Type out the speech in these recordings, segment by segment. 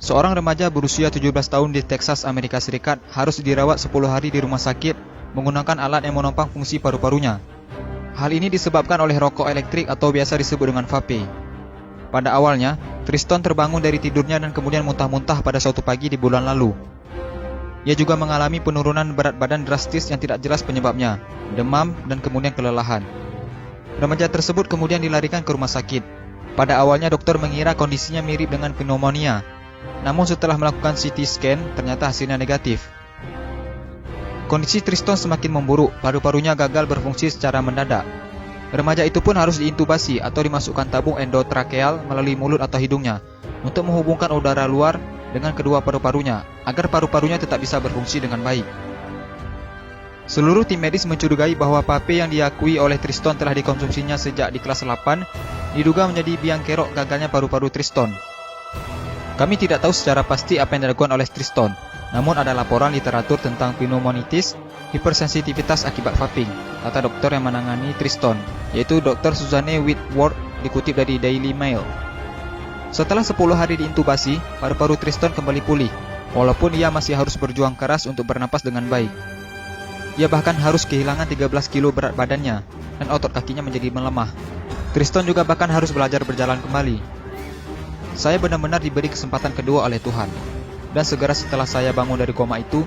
Seorang remaja berusia 17 tahun di Texas, Amerika Serikat harus dirawat 10 hari di rumah sakit menggunakan alat yang menopang fungsi paru-parunya. Hal ini disebabkan oleh rokok elektrik atau biasa disebut dengan vape. Pada awalnya, Triston terbangun dari tidurnya dan kemudian muntah-muntah pada suatu pagi di bulan lalu. Ia juga mengalami penurunan berat badan drastis yang tidak jelas penyebabnya, demam, dan kemudian kelelahan. Remaja tersebut kemudian dilarikan ke rumah sakit. Pada awalnya dokter mengira kondisinya mirip dengan pneumonia. Namun setelah melakukan CT scan, ternyata hasilnya negatif. Kondisi Triston semakin memburuk, paru-parunya gagal berfungsi secara mendadak. Remaja itu pun harus diintubasi atau dimasukkan tabung endotrakeal melalui mulut atau hidungnya untuk menghubungkan udara luar dengan kedua paru-parunya agar paru-parunya tetap bisa berfungsi dengan baik. Seluruh tim medis mencurigai bahwa vape yang diakui oleh Triston telah dikonsumsinya sejak di kelas 8 diduga menjadi biang kerok gagalnya paru-paru Triston. Kami tidak tahu secara pasti apa yang dilakukan oleh Triston, namun ada laporan literatur tentang pneumonitis, hipersensitivitas akibat vaping, kata dokter yang menangani Triston, yaitu Dr. Suzanne Whitworth, dikutip dari Daily Mail. Setelah 10 hari diintubasi, paru-paru Triston kembali pulih, walaupun ia masih harus berjuang keras untuk bernapas dengan baik. Ia bahkan harus kehilangan 13 kilo berat badannya, dan otot kakinya menjadi melemah. Triston juga bahkan harus belajar berjalan kembali. Saya benar-benar diberi kesempatan kedua oleh Tuhan. Dan segera setelah saya bangun dari koma itu,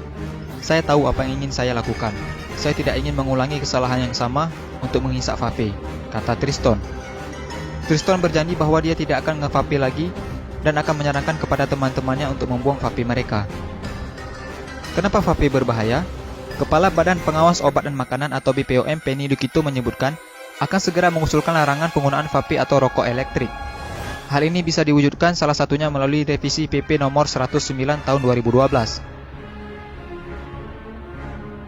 saya tahu apa yang ingin saya lakukan. Saya tidak ingin mengulangi kesalahan yang sama untuk menghisap vape, kata Triston. Triston berjanji bahwa dia tidak akan nge-vape lagi dan akan menyarankan kepada teman-temannya untuk membuang vape mereka. Kenapa vape berbahaya? Kepala Badan Pengawas Obat dan Makanan atau BPOM Penny Lukito menyebutkan akan segera mengusulkan larangan penggunaan vape atau rokok elektrik. Hal ini bisa diwujudkan salah satunya melalui revisi PP nomor 109 tahun 2012.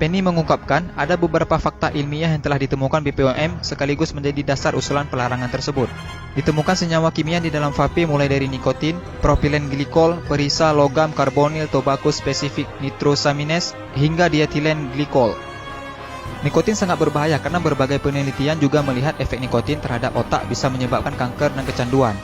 Penny mengungkapkan ada beberapa fakta ilmiah yang telah ditemukan BPOM sekaligus menjadi dasar usulan pelarangan tersebut. Ditemukan senyawa kimia di dalam vape mulai dari nikotin, propilen glikol, perisa, logam, karbonil, tobacco spesifik nitrosamines, hingga dietilen glikol. Nikotin sangat berbahaya karena berbagai penelitian juga melihat efek nikotin terhadap otak bisa menyebabkan kanker dan kecanduan.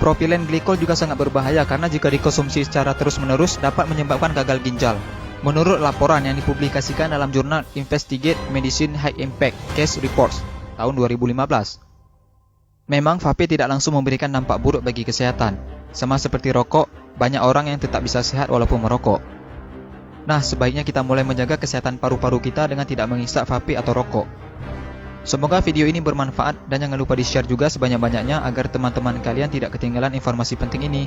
Propilen glikol juga sangat berbahaya karena jika dikonsumsi secara terus-menerus dapat menyebabkan gagal ginjal. Menurut laporan yang dipublikasikan dalam jurnal Investigate Medicine High Impact Case Reports tahun 2015. Memang vape tidak langsung memberikan dampak buruk bagi kesehatan. Sama seperti rokok, banyak orang yang tetap bisa sehat walaupun merokok. Nah, sebaiknya kita mulai menjaga kesehatan paru-paru kita dengan tidak menghisap vape atau rokok. Semoga video ini bermanfaat dan jangan lupa di-share juga sebanyak-banyaknya agar teman-teman kalian tidak ketinggalan informasi penting ini.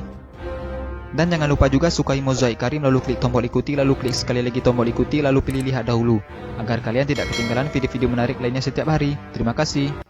Dan jangan lupa juga sukai Mozaik Karim lalu klik tombol ikuti, lalu klik sekali lagi tombol ikuti, lalu pilih lihat dahulu agar kalian tidak ketinggalan video-video menarik lainnya setiap hari. Terima kasih.